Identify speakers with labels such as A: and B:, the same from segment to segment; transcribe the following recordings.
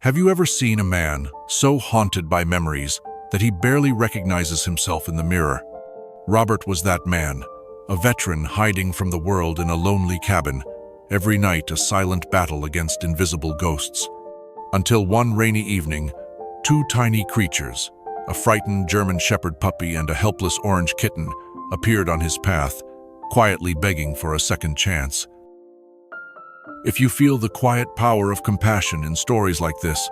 A: Have you ever seen a man so haunted by memories that he barely recognizes himself in the mirror? Robert was that man, a veteran hiding from the world in a lonely cabin, every night a silent battle against invisible ghosts. Until one rainy evening, two tiny creatures, a frightened German Shepherd puppy and a helpless orange kitten, appeared on his path, quietly begging for a second chance. If you feel the quiet power of compassion in stories like this,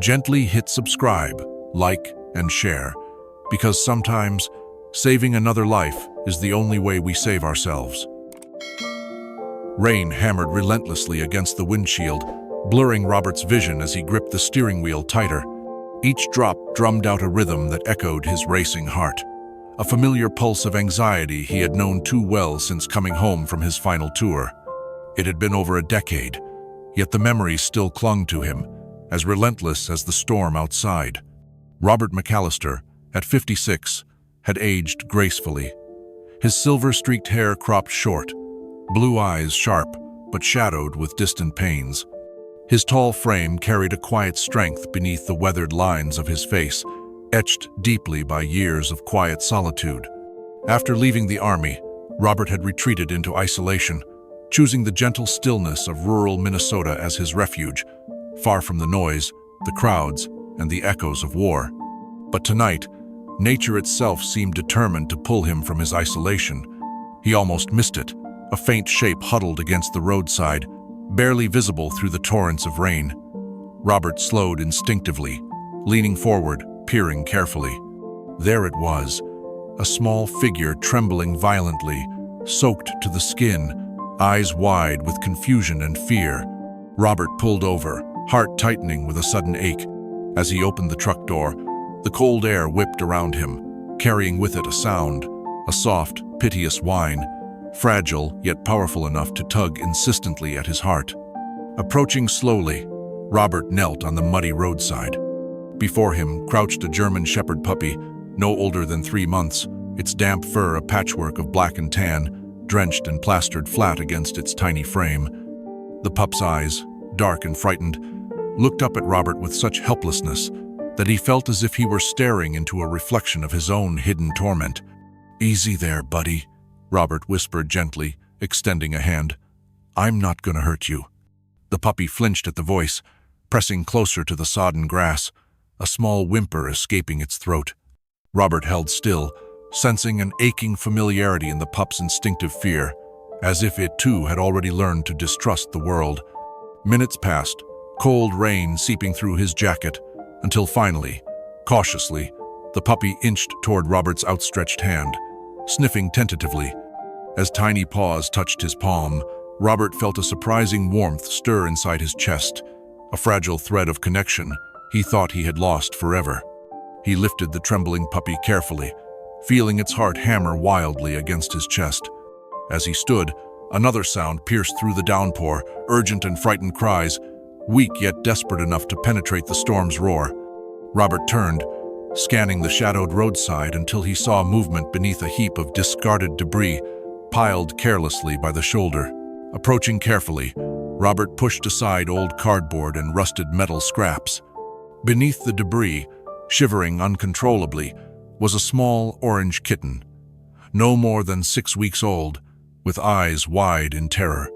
A: gently hit subscribe, like, and share, because sometimes saving another life is the only way we save ourselves. Rain hammered relentlessly against the windshield, blurring Robert's vision as he gripped the steering wheel tighter. Each drop drummed out a rhythm that echoed his racing heart, a familiar pulse of anxiety he had known too well since coming home from his final tour. It had been over a decade, yet the memories still clung to him, as relentless as the storm outside. Robert McAllister, at 56, had aged gracefully. His silver-streaked hair cropped short, blue eyes sharp but shadowed with distant pains. His tall frame carried a quiet strength beneath the weathered lines of his face, etched deeply by years of quiet solitude. After leaving the army, Robert had retreated into isolation, choosing the gentle stillness of rural Minnesota as his refuge, far from the noise, the crowds, and the echoes of war. But tonight, nature itself seemed determined to pull him from his isolation. He almost missed it, a faint shape huddled against the roadside, barely visible through the torrents of rain. Robert slowed instinctively, leaning forward, peering carefully. There it was, a small figure trembling violently, soaked to the skin, eyes wide with confusion and fear. Robert pulled over, heart tightening with a sudden ache. As he opened the truck door, the cold air whipped around him, carrying with it a sound, a soft, piteous whine, fragile yet powerful enough to tug insistently at his heart. Approaching slowly, Robert knelt on the muddy roadside. Before him crouched a German Shepherd puppy, no older than 3 months, its damp fur a patchwork of black and tan, drenched and plastered flat against its tiny frame. The pup's eyes, dark and frightened, looked up at Robert with such helplessness that he felt as if he were staring into a reflection of his own hidden torment. "Easy there, buddy," Robert whispered gently, extending a hand. "I'm not gonna hurt you." The puppy flinched at the voice, pressing closer to the sodden grass, a small whimper escaping its throat. Robert held still, sensing an aching familiarity in the pup's instinctive fear, as if it too had already learned to distrust the world. Minutes passed, cold rain seeping through his jacket, until finally, cautiously, the puppy inched toward Robert's outstretched hand, sniffing tentatively. As tiny paws touched his palm, Robert felt a surprising warmth stir inside his chest, a fragile thread of connection he thought he had lost forever. He lifted the trembling puppy carefully, feeling its heart hammer wildly against his chest. As he stood, another sound pierced through the downpour, urgent and frightened cries, weak yet desperate enough to penetrate the storm's roar. Robert turned, scanning the shadowed roadside until he saw movement beneath a heap of discarded debris, piled carelessly by the shoulder. Approaching carefully, Robert pushed aside old cardboard and rusted metal scraps. Beneath the debris, shivering uncontrollably, was a small orange kitten, no more than 6 weeks old, with eyes wide in terror.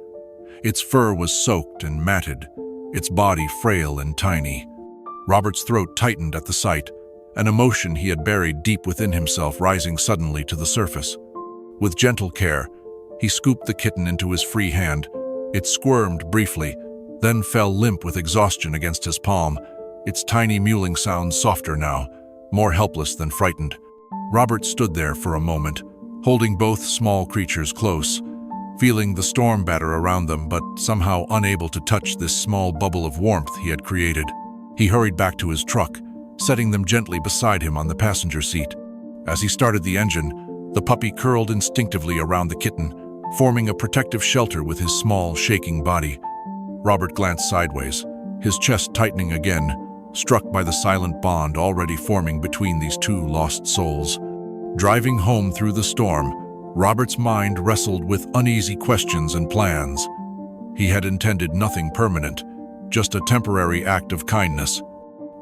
A: Its fur was soaked and matted, its body frail and tiny. Robert's throat tightened at the sight, an emotion he had buried deep within himself rising suddenly to the surface. With gentle care, he scooped the kitten into his free hand. It squirmed briefly, then fell limp with exhaustion against his palm, its tiny mewling sounds softer now, more helpless than frightened. Robert stood there for a moment, holding both small creatures close, feeling the storm batter around them but somehow unable to touch this small bubble of warmth he had created. He hurried back to his truck, setting them gently beside him on the passenger seat. As he started the engine, the puppy curled instinctively around the kitten, forming a protective shelter with his small, shaking body. Robert glanced sideways, his chest tightening again, struck by the silent bond already forming between these two lost souls. Driving home through the storm, Robert's mind wrestled with uneasy questions and plans. He had intended nothing permanent, just a temporary act of kindness.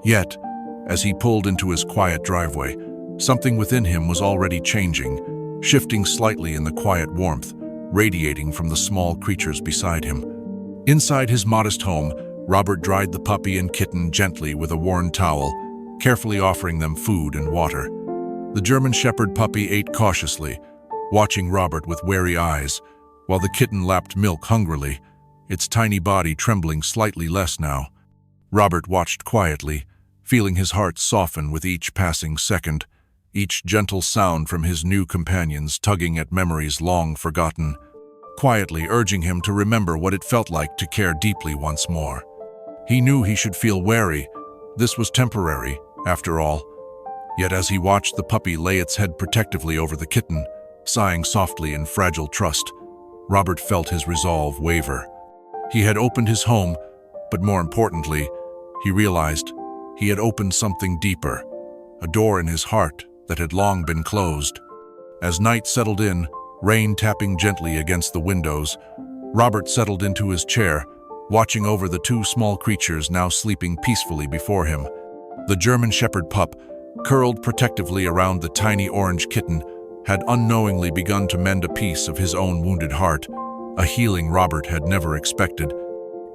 A: Yet, as he pulled into his quiet driveway, something within him was already changing, shifting slightly in the quiet warmth, radiating from the small creatures beside him. Inside his modest home, Robert dried the puppy and kitten gently with a worn towel, carefully offering them food and water. The German Shepherd puppy ate cautiously, watching Robert with wary eyes, while the kitten lapped milk hungrily, its tiny body trembling slightly less now. Robert watched quietly, feeling his heart soften with each passing second, each gentle sound from his new companions tugging at memories long forgotten, quietly urging him to remember what it felt like to care deeply once more. He knew he should feel wary. This was temporary, after all. Yet as he watched the puppy lay its head protectively over the kitten, sighing softly in fragile trust, Robert felt his resolve waver. He had opened his home, but more importantly, he realized he had opened something deeper, a door in his heart that had long been closed. As night settled in, rain tapping gently against the windows, Robert settled into his chair, watching over the two small creatures now sleeping peacefully before him. The German Shepherd pup, curled protectively around the tiny orange kitten, had unknowingly begun to mend a piece of his own wounded heart, a healing Robert had never expected,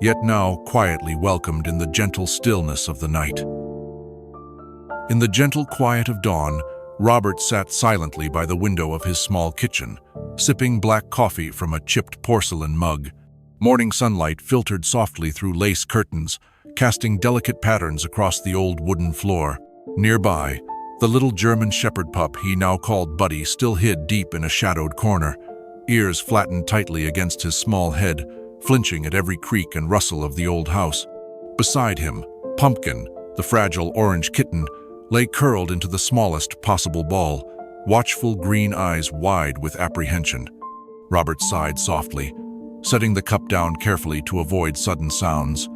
A: yet now quietly welcomed in the gentle stillness of the night. In the gentle quiet of dawn, Robert sat silently by the window of his small kitchen, sipping black coffee from a chipped porcelain mug. Morning sunlight filtered softly through lace curtains, casting delicate patterns across the old wooden floor. Nearby, the little German Shepherd pup he now called Buddy still hid deep in a shadowed corner, ears flattened tightly against his small head, flinching at every creak and rustle of the old house. Beside him, Pumpkin, the fragile orange kitten, lay curled into the smallest possible ball, watchful green eyes wide with apprehension. Robert sighed softly, setting the cup down carefully to avoid sudden sounds.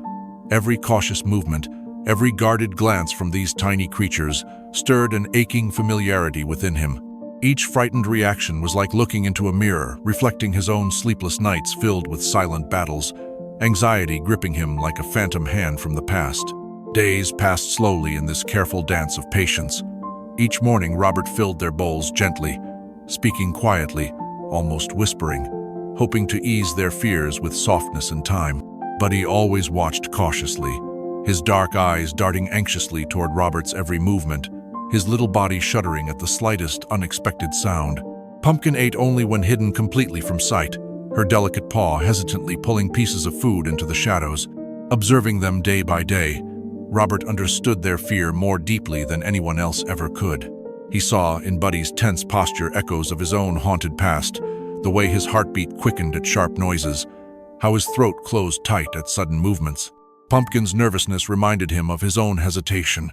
A: Every cautious movement, every guarded glance from these tiny creatures stirred an aching familiarity within him. Each frightened reaction was like looking into a mirror, reflecting his own sleepless nights filled with silent battles, anxiety gripping him like a phantom hand from the past. Days passed slowly in this careful dance of patience. Each morning, Robert filled their bowls gently, speaking quietly, almost whispering, hoping to ease their fears with softness and time. Buddy always watched cautiously, his dark eyes darting anxiously toward Robert's every movement, his little body shuddering at the slightest unexpected sound. Pumpkin ate only when hidden completely from sight, her delicate paw hesitantly pulling pieces of food into the shadows. Observing them day by day, Robert understood their fear more deeply than anyone else ever could. He saw in Buddy's tense posture echoes of his own haunted past, the way his heartbeat quickened at sharp noises, how his throat closed tight at sudden movements. Pumpkin's nervousness reminded him of his own hesitation,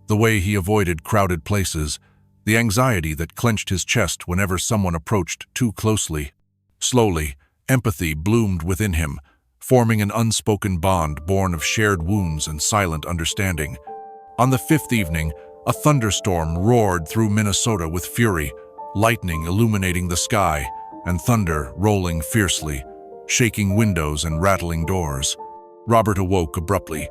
A: the way he avoided crowded places, the anxiety that clenched his chest whenever someone approached too closely. Slowly, empathy bloomed within him, forming an unspoken bond born of shared wounds and silent understanding. On the fifth evening, a thunderstorm roared through Minnesota with fury, lightning illuminating the sky, and thunder rolling fiercely, shaking windows and rattling doors. Robert awoke abruptly,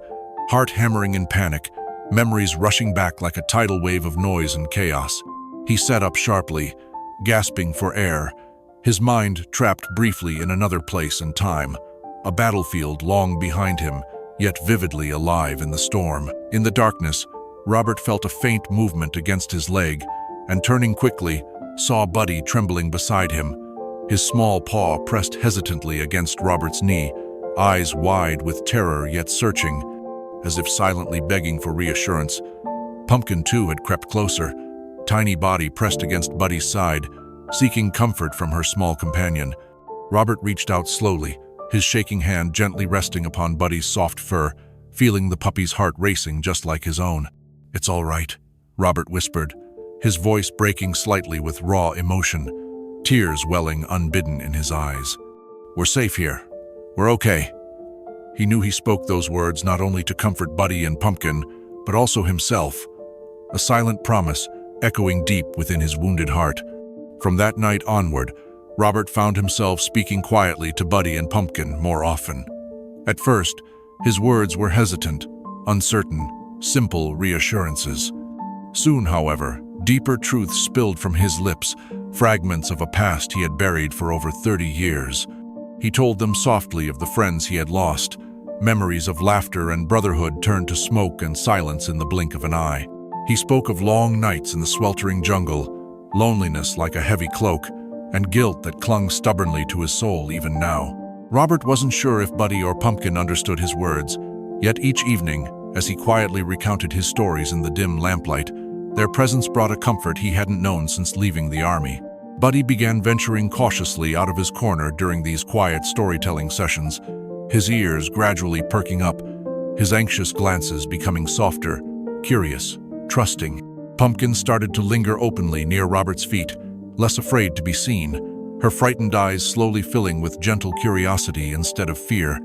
A: heart hammering in panic, memories rushing back like a tidal wave of noise and chaos. He sat up sharply, gasping for air, his mind trapped briefly in another place and time, a battlefield long behind him, yet vividly alive in the storm. In the darkness, Robert felt a faint movement against his leg, and turning quickly, saw Buddy trembling beside him, his small paw pressed hesitantly against Robert's knee, eyes wide with terror yet searching, as if silently begging for reassurance. Pumpkin, too, had crept closer, tiny body pressed against Buddy's side, seeking comfort from her small companion. Robert reached out slowly, his shaking hand gently resting upon Buddy's soft fur, feeling the puppy's heart racing just like his own. "It's all right," Robert whispered, his voice breaking slightly with raw emotion, tears welling unbidden in his eyes. "We're safe here. We're okay." He knew he spoke those words not only to comfort Buddy and Pumpkin, but also himself, a silent promise echoing deep within his wounded heart. From that night onward, Robert found himself speaking quietly to Buddy and Pumpkin more often. At first, His words were hesitant, uncertain, simple reassurances. Soon, however, deeper truths spilled from his lips, fragments of a past he had buried for over 30 years. He told them softly of the friends he had lost. Memories of laughter and brotherhood turned to smoke and silence in the blink of an eye. He spoke of long nights in the sweltering jungle, loneliness like a heavy cloak, and guilt that clung stubbornly to his soul even now. Robert wasn't sure if Buddy or Pumpkin understood his words, yet each evening, as he quietly recounted his stories in the dim lamplight, their presence brought a comfort he hadn't known since leaving the army. Buddy began venturing cautiously out of his corner during these quiet storytelling sessions, his ears gradually perking up, his anxious glances becoming softer, curious, trusting. Pumpkin started to linger openly near Robert's feet, less afraid to be seen, her frightened eyes slowly filling with gentle curiosity instead of fear.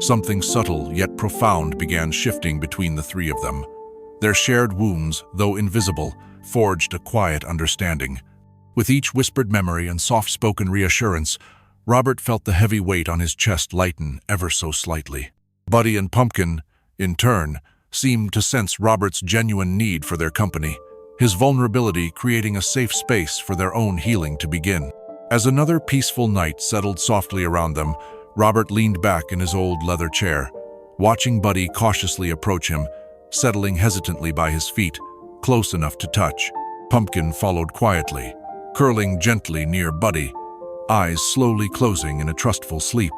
A: Something subtle yet profound began shifting between the three of them. Their shared wounds, though invisible, forged a quiet understanding. With each whispered memory and soft-spoken reassurance, Robert felt the heavy weight on his chest lighten ever so slightly. Buddy and Pumpkin, in turn, seemed to sense Robert's genuine need for their company, his vulnerability creating a safe space for their own healing to begin. As another peaceful night settled softly around them, Robert leaned back in his old leather chair, watching Buddy cautiously approach him, settling hesitantly by his feet, close enough to touch. Pumpkin followed quietly, curling gently near Buddy, eyes slowly closing in a trustful sleep.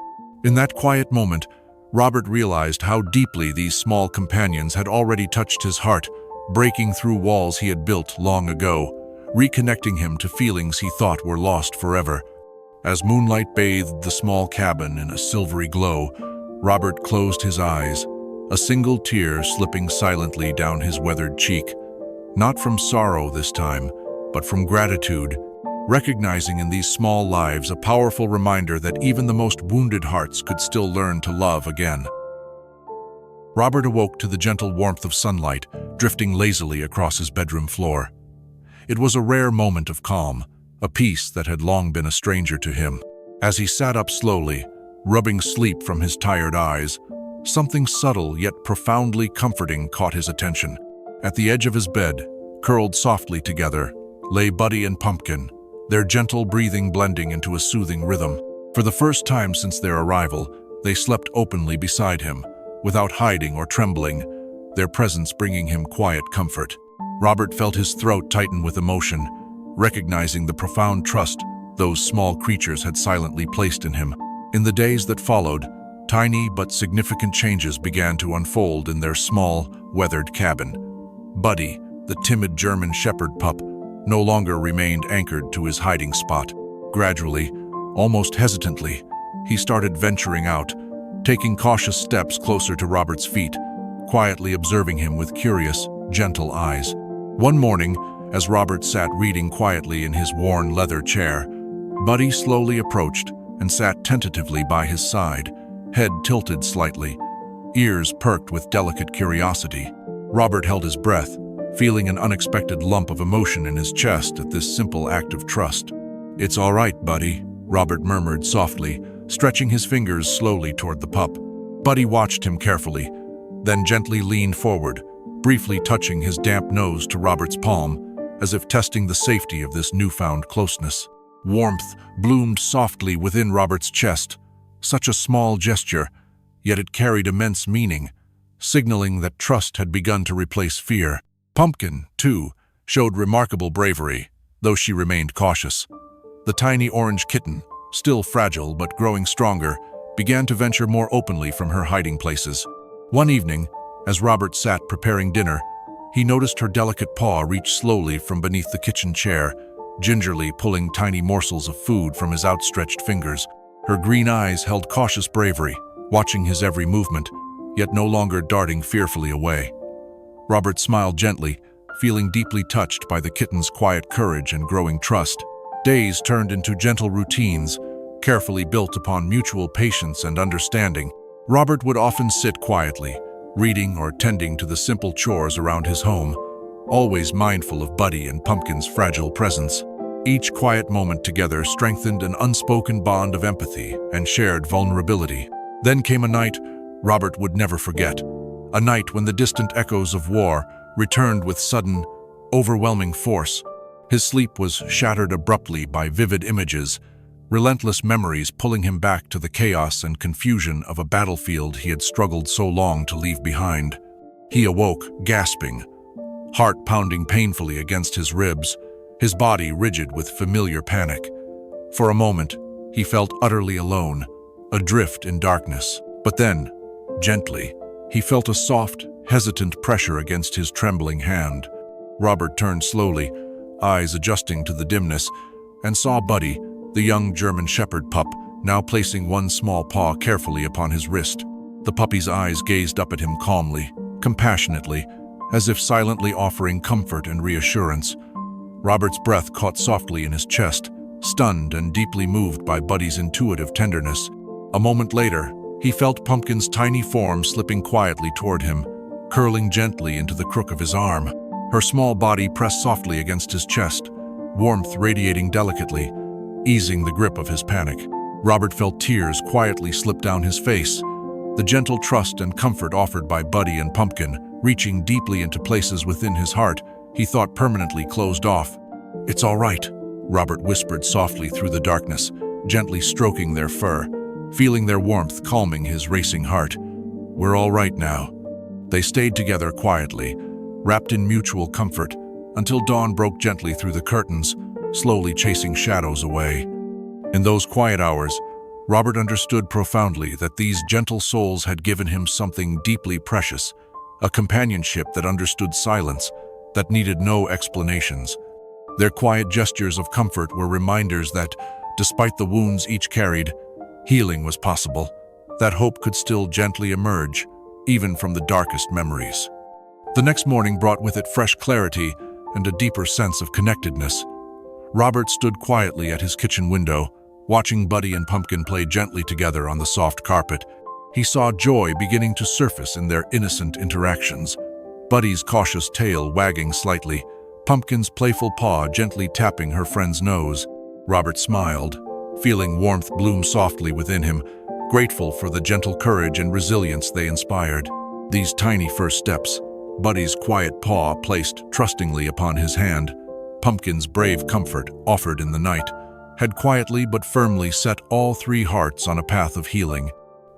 A: In that quiet moment, Robert realized how deeply these small companions had already touched his heart, breaking through walls he had built long ago, reconnecting him to feelings he thought were lost forever. As moonlight bathed the small cabin in a silvery glow, Robert closed his eyes, a single tear slipping silently down his weathered cheek. Not from sorrow this time, but from gratitude, recognizing in these small lives a powerful reminder that even the most wounded hearts could still learn to love again. Robert awoke to the gentle warmth of sunlight drifting lazily across his bedroom floor. It was a rare moment of calm, a peace that had long been a stranger to him. As he sat up slowly, rubbing sleep from his tired eyes, something subtle yet profoundly comforting caught his attention. At the edge of his bed, curled softly together, lay Buddy and Pumpkin, their gentle breathing blending into a soothing rhythm. For the first time since their arrival, they slept openly beside him, without hiding or trembling, their presence bringing him quiet comfort. Robert felt his throat tighten with emotion, recognizing the profound trust those small creatures had silently placed in him. In the days that followed, tiny but significant changes began to unfold in their small, weathered cabin. Buddy, the timid German shepherd pup, no longer remained anchored to his hiding spot. Gradually, almost hesitantly, he started venturing out, taking cautious steps closer to Robert's feet, quietly observing him with curious, gentle eyes. One morning, as Robert sat reading quietly in his worn leather chair, Buddy slowly approached and sat tentatively by his side, head tilted slightly, ears perked with delicate curiosity. Robert held his breath, feeling an unexpected lump of emotion in his chest at this simple act of trust. "It's all right, Buddy," Robert murmured softly, stretching his fingers slowly toward the pup. Buddy watched him carefully, then gently leaned forward, briefly touching his damp nose to Robert's palm, as if testing the safety of this newfound closeness. Warmth bloomed softly within Robert's chest, such a small gesture, yet it carried immense meaning, signaling that trust had begun to replace fear. Pumpkin, too, showed remarkable bravery, though she remained cautious. The tiny orange kitten, still fragile but growing stronger, began to venture more openly from her hiding places. One evening, as Robert sat preparing dinner, he noticed her delicate paw reach slowly from beneath the kitchen chair, gingerly pulling tiny morsels of food from his outstretched fingers. Her green eyes held cautious bravery, watching his every movement, yet no longer darting fearfully away. Robert smiled gently, feeling deeply touched by the kitten's quiet courage and growing trust. Days turned into gentle routines, carefully built upon mutual patience and understanding. Robert would often sit quietly, reading or tending to the simple chores around his home, always mindful of Buddy and Pumpkin's fragile presence. Each quiet moment together strengthened an unspoken bond of empathy and shared vulnerability. Then came a night Robert would never forget. A night when the distant echoes of war returned with sudden, overwhelming force. His sleep was shattered abruptly by vivid images, relentless memories pulling him back to the chaos and confusion of a battlefield he had struggled so long to leave behind. He awoke, gasping, heart pounding painfully against his ribs, his body rigid with familiar panic. For a moment, he felt utterly alone, adrift in darkness. But then, gently, he felt a soft, hesitant pressure against his trembling hand. Robert turned slowly, eyes adjusting to the dimness, and saw Buddy, the young German Shepherd pup, now placing one small paw carefully upon his wrist. The puppy's eyes gazed up at him calmly, compassionately, as if silently offering comfort and reassurance. Robert's breath caught softly in his chest, stunned and deeply moved by Buddy's intuitive tenderness. A moment later, he felt Pumpkin's tiny form slipping quietly toward him, curling gently into the crook of his arm. Her small body pressed softly against his chest, warmth radiating delicately, easing the grip of his panic. Robert felt tears quietly slip down his face, the gentle trust and comfort offered by Buddy and Pumpkin reaching deeply into places within his heart he thought permanently closed off. "It's all right," Robert whispered softly through the darkness, gently stroking their fur, feeling their warmth calming his racing heart. "We're all right now." They stayed together quietly, wrapped in mutual comfort, until dawn broke gently through the curtains, slowly chasing shadows away. In those quiet hours, Robert understood profoundly that these gentle souls had given him something deeply precious, a companionship that understood silence, that needed no explanations. Their quiet gestures of comfort were reminders that, despite the wounds each carried, healing was possible, that hope could still gently emerge, even from the darkest memories. The next morning brought with it fresh clarity and a deeper sense of connectedness. Robert stood quietly at his kitchen window, watching Buddy and Pumpkin play gently together on the soft carpet. He saw joy beginning to surface in their innocent interactions. Buddy's cautious tail wagging slightly, Pumpkin's playful paw gently tapping her friend's nose. Robert smiled, feeling warmth bloom softly within him, grateful for the gentle courage and resilience they inspired. These tiny first steps, Buddy's quiet paw placed trustingly upon his hand, Pumpkin's brave comfort offered in the night, had quietly but firmly set all three hearts on a path of healing.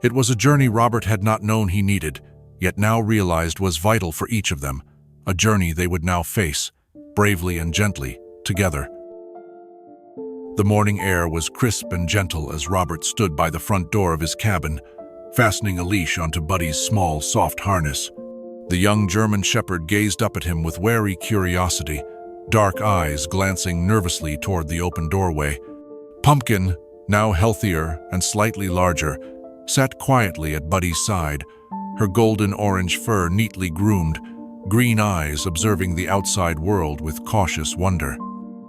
A: It was a journey Robert had not known he needed, yet now realized was vital for each of them, a journey they would now face, bravely and gently, together. The morning air was crisp and gentle as Robert stood by the front door of his cabin, fastening a leash onto Buddy's small, soft harness. The young German Shepherd gazed up at him with wary curiosity, dark eyes glancing nervously toward the open doorway. Pumpkin, now healthier and slightly larger, sat quietly at Buddy's side, her golden-orange fur neatly groomed, green eyes observing the outside world with cautious wonder.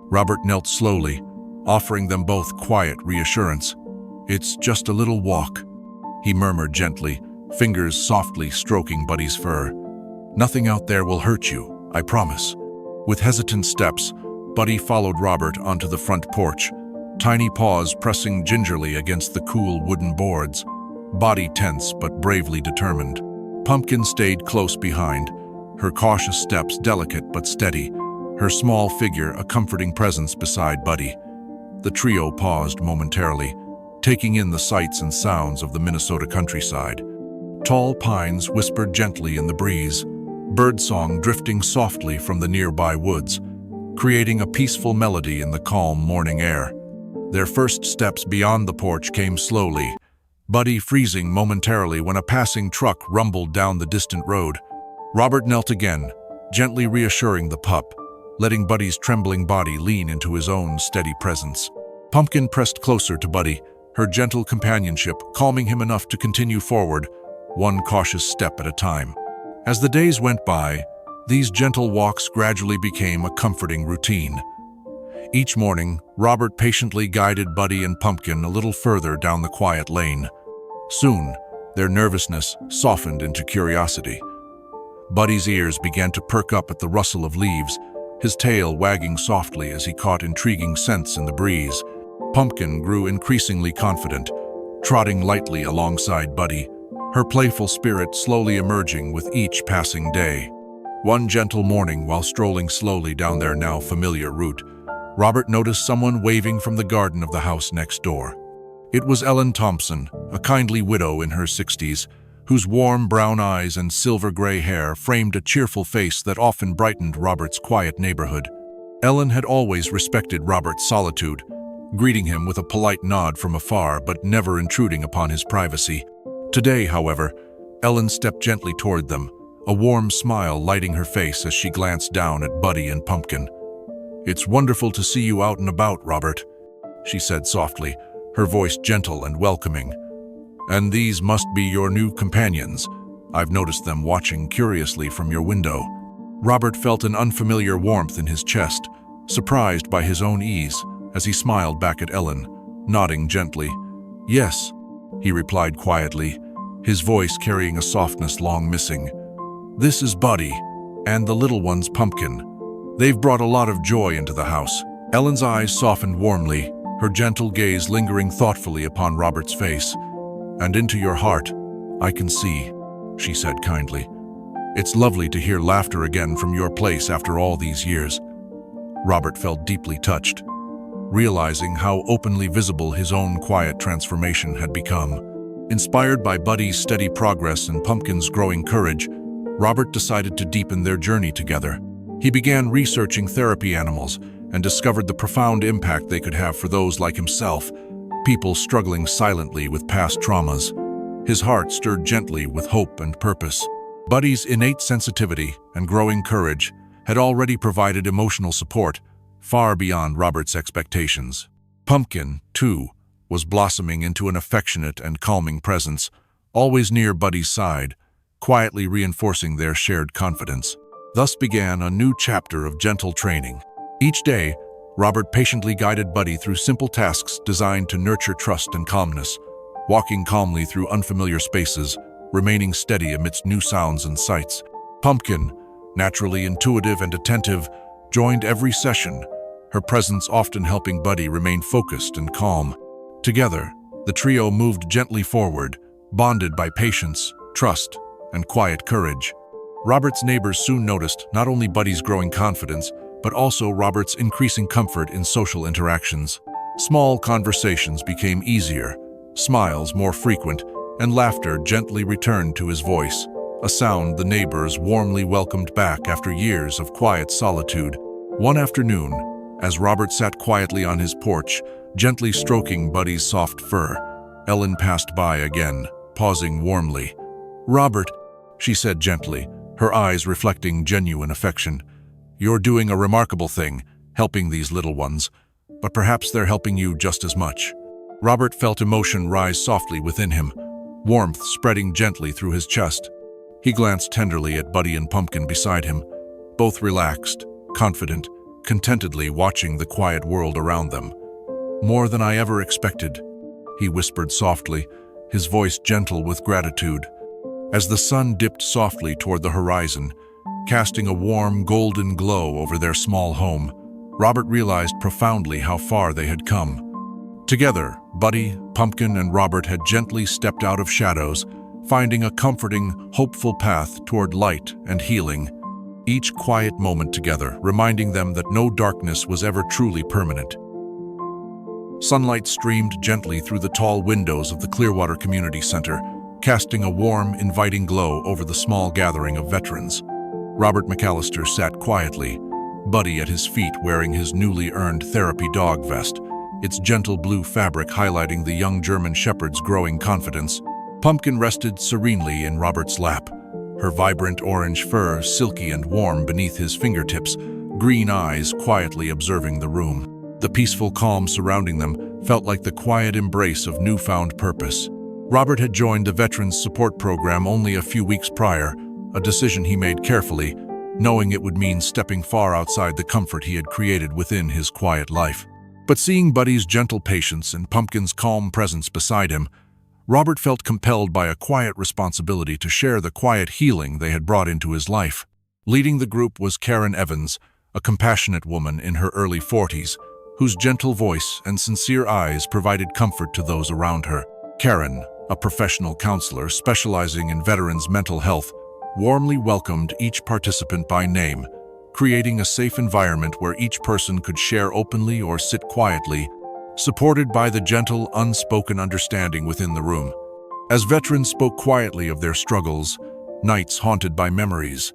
A: Robert knelt slowly, offering them both quiet reassurance. "It's just a little walk," he murmured gently, fingers softly stroking Buddy's fur. "Nothing out there will hurt you, I promise." With hesitant steps, Buddy followed Robert onto the front porch, tiny paws pressing gingerly against the cool wooden boards, body tense but bravely determined. Pumpkin stayed close behind, her cautious steps delicate but steady, her small figure a comforting presence beside Buddy. The trio paused momentarily, taking in the sights and sounds of the Minnesota countryside. Tall pines whispered gently in the breeze, birdsong drifting softly from the nearby woods, creating a peaceful melody in the calm morning air. Their first steps beyond the porch came slowly, Buddy freezing momentarily when a passing truck rumbled down the distant road. Robert knelt again, gently reassuring the pup, letting Buddy's trembling body lean into his own steady presence. Pumpkin pressed closer to Buddy, her gentle companionship calming him enough to continue forward, one cautious step at a time. As the days went by, these gentle walks gradually became a comforting routine. Each morning, Robert patiently guided Buddy and Pumpkin a little further down the quiet lane. Soon, their nervousness softened into curiosity. Buddy's ears began to perk up at the rustle of leaves, his tail wagging softly as he caught intriguing scents in the breeze. Pumpkin grew increasingly confident, trotting lightly alongside Buddy, her playful spirit slowly emerging with each passing day. One gentle morning, while strolling slowly down their now familiar route, Robert noticed someone waving from the garden of the house next door. It was Ellen Thompson, a kindly widow in her 60s, whose warm brown eyes and silver-gray hair framed a cheerful face that often brightened Robert's quiet neighborhood. Ellen had always respected Robert's solitude, greeting him with a polite nod from afar but never intruding upon his privacy. Today, however, Ellen stepped gently toward them, a warm smile lighting her face as she glanced down at Buddy and Pumpkin. "It's wonderful to see you out and about, Robert," she said softly, her voice gentle and welcoming. "And these must be your new companions. I've noticed them watching curiously from your window." Robert felt an unfamiliar warmth in his chest, surprised by his own ease, as he smiled back at Ellen, nodding gently. "Yes," he replied quietly, his voice carrying a softness long missing. "This is Buddy, and the little one's Pumpkin. They've brought a lot of joy into the house." Ellen's eyes softened warmly, her gentle gaze lingering thoughtfully upon Robert's face. "And into your heart, I can see," she said kindly. "It's lovely to hear laughter again from your place after all these years." Robert felt deeply touched, realizing how openly visible his own quiet transformation had become. Inspired by Buddy's steady progress and Pumpkin's growing courage, Robert decided to deepen their journey together. He began researching therapy animals and discovered the profound impact they could have for those like himself, people struggling silently with past traumas. His heart stirred gently with hope and purpose. Buddy's innate sensitivity and growing courage had already provided emotional support far beyond Robert's expectations. Pumpkin, too, was blossoming into an affectionate and calming presence, always near Buddy's side, quietly reinforcing their shared confidence. Thus began a new chapter of gentle training. Each day, Robert patiently guided Buddy through simple tasks designed to nurture trust and calmness, walking calmly through unfamiliar spaces, remaining steady amidst new sounds and sights. Pumpkin, naturally intuitive and attentive, joined every session, her presence often helping Buddy remain focused and calm. Together, the trio moved gently forward, bonded by patience, trust, and quiet courage. Robert's neighbors soon noticed not only Buddy's growing confidence, but also Robert's increasing comfort in social interactions. Small conversations became easier, smiles more frequent, and laughter gently returned to his voice, a sound the neighbors warmly welcomed back after years of quiet solitude. One afternoon, as Robert sat quietly on his porch, gently stroking Buddy's soft fur, Ellen passed by again, pausing warmly. "Robert," she said gently, her eyes reflecting genuine affection, "you're doing a remarkable thing, helping these little ones, but perhaps they're helping you just as much." Robert felt emotion rise softly within him, warmth spreading gently through his chest. He glanced tenderly at Buddy and Pumpkin beside him, both relaxed, confident, contentedly watching the quiet world around them. "More than I ever expected," he whispered softly, his voice gentle with gratitude. As the sun dipped softly toward the horizon, casting a warm golden glow over their small home, Robert realized profoundly how far they had come. Together, Buddy, Pumpkin, and Robert had gently stepped out of shadows, finding a comforting, hopeful path toward light and healing. Each quiet moment together, reminding them that no darkness was ever truly permanent. Sunlight streamed gently through the tall windows of the Clearwater Community Center, casting a warm, inviting glow over the small gathering of veterans. Robert McAllister sat quietly, Buddy at his feet wearing his newly earned therapy dog vest, its gentle blue fabric highlighting the young German shepherd's growing confidence. Pumpkin rested serenely in Robert's lap, her vibrant orange fur silky and warm beneath his fingertips, green eyes quietly observing the room. The peaceful calm surrounding them felt like the quiet embrace of newfound purpose. Robert had joined the Veterans Support Program only a few weeks prior, a decision he made carefully, knowing it would mean stepping far outside the comfort he had created within his quiet life. But seeing Buddy's gentle patience and Pumpkin's calm presence beside him, Robert felt compelled by a quiet responsibility to share the quiet healing they had brought into his life. Leading the group was Karen Evans, a compassionate woman in her early 40s, whose gentle voice and sincere eyes provided comfort to those around her. Karen, a professional counselor specializing in veterans' mental health, warmly welcomed each participant by name, creating a safe environment where each person could share openly or sit quietly, supported by the gentle, unspoken understanding within the room. As veterans spoke quietly of their struggles, nights haunted by memories,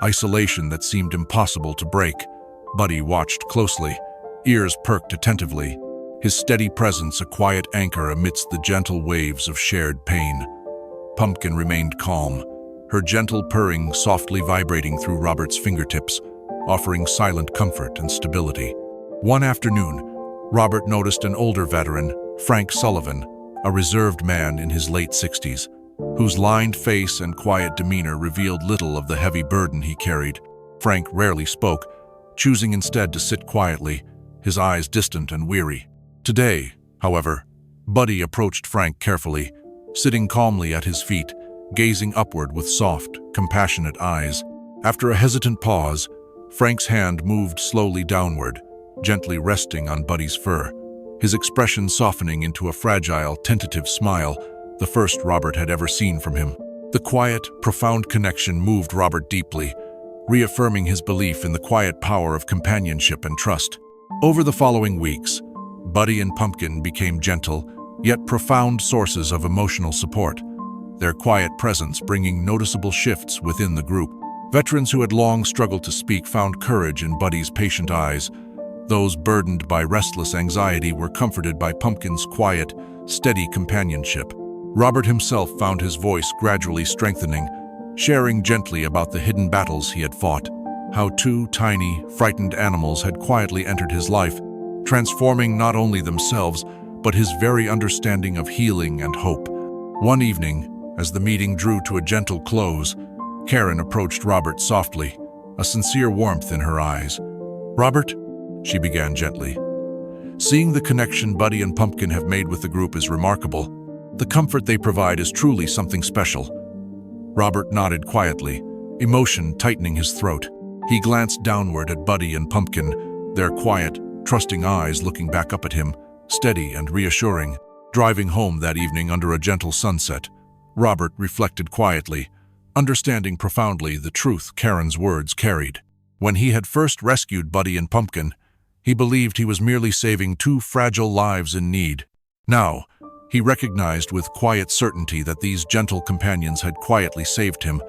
A: isolation that seemed impossible to break, Buddy watched closely, ears perked attentively, his steady presence a quiet anchor amidst the gentle waves of shared pain. Pumpkin remained calm, her gentle purring softly vibrating through Robert's fingertips, offering silent comfort and stability. One afternoon, Robert noticed an older veteran, Frank Sullivan, a reserved man in his late 60s, whose lined face and quiet demeanor revealed little of the heavy burden he carried. Frank rarely spoke, choosing instead to sit quietly, his eyes distant and weary. Today, however, Buddy approached Frank carefully, sitting calmly at his feet, gazing upward with soft, compassionate eyes. After a hesitant pause, Frank's hand moved slowly downward, gently resting on Buddy's fur, his expression softening into a fragile, tentative smile, the first Robert had ever seen from him. The quiet, profound connection moved Robert deeply, reaffirming his belief in the quiet power of companionship and trust. Over the following weeks, Buddy and Pumpkin became gentle, yet profound sources of emotional support, their quiet presence bringing noticeable shifts within the group. Veterans who had long struggled to speak found courage in Buddy's patient eyes. Those burdened by restless anxiety were comforted by Pumpkin's quiet, steady companionship. Robert himself found his voice gradually strengthening, sharing gently about the hidden battles he had fought, how two tiny, frightened animals had quietly entered his life, transforming not only themselves, but his very understanding of healing and hope. One evening, as the meeting drew to a gentle close, Karen approached Robert softly, a sincere warmth in her eyes. "Robert," she began gently, "seeing the connection Buddy and Pumpkin have made with the group is remarkable. The comfort they provide is truly something special." Robert nodded quietly, emotion tightening his throat. He glanced downward at Buddy and Pumpkin, their quiet, trusting eyes looking back up at him, steady and reassuring. Driving home that evening under a gentle sunset, Robert reflected quietly, understanding profoundly the truth Karen's words carried. When he had first rescued Buddy and Pumpkin, he believed he was merely saving two fragile lives in need. Now, he recognized with quiet certainty that these gentle companions had quietly saved him,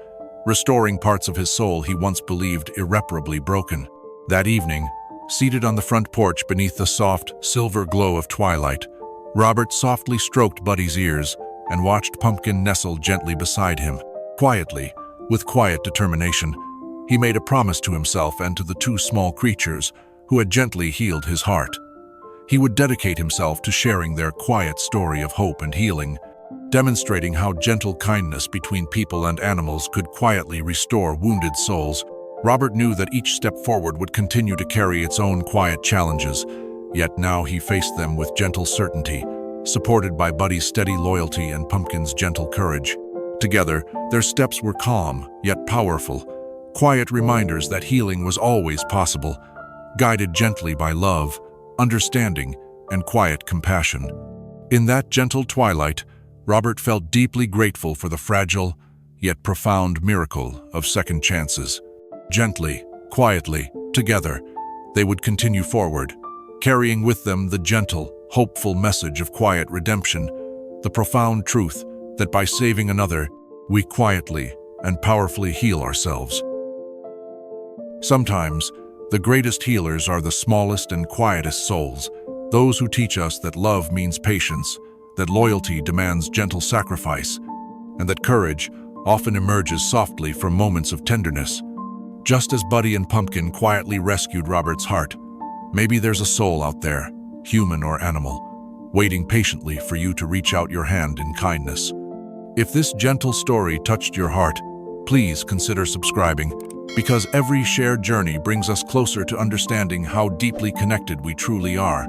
A: restoring parts of his soul he once believed irreparably broken. That evening, seated on the front porch beneath the soft, silver glow of twilight, Robert softly stroked Buddy's ears and watched Pumpkin nestle gently beside him. Quietly, with quiet determination, he made a promise to himself and to the two small creatures who had gently healed his heart. He would dedicate himself to sharing their quiet story of hope and healing, demonstrating how gentle kindness between people and animals could quietly restore wounded souls. Robert knew that each step forward would continue to carry its own quiet challenges, yet now he faced them with gentle certainty, supported by Buddy's steady loyalty and Pumpkin's gentle courage. Together, their steps were calm, yet powerful, quiet reminders that healing was always possible, guided gently by love, understanding, and quiet compassion. In that gentle twilight, Robert felt deeply grateful for the fragile, yet profound miracle of second chances. Gently, quietly, together, they would continue forward, carrying with them the gentle, hopeful message of quiet redemption, the profound truth that by saving another, we quietly and powerfully heal ourselves. Sometimes, the greatest healers are the smallest and quietest souls, those who teach us that love means patience, that loyalty demands gentle sacrifice, and that courage often emerges softly from moments of tenderness. Just as Buddy and Pumpkin quietly rescued Robert's heart, maybe there's a soul out there, human or animal, waiting patiently for you to reach out your hand in kindness. If this gentle story touched your heart, please consider subscribing, because every shared journey brings us closer to understanding how deeply connected we truly are.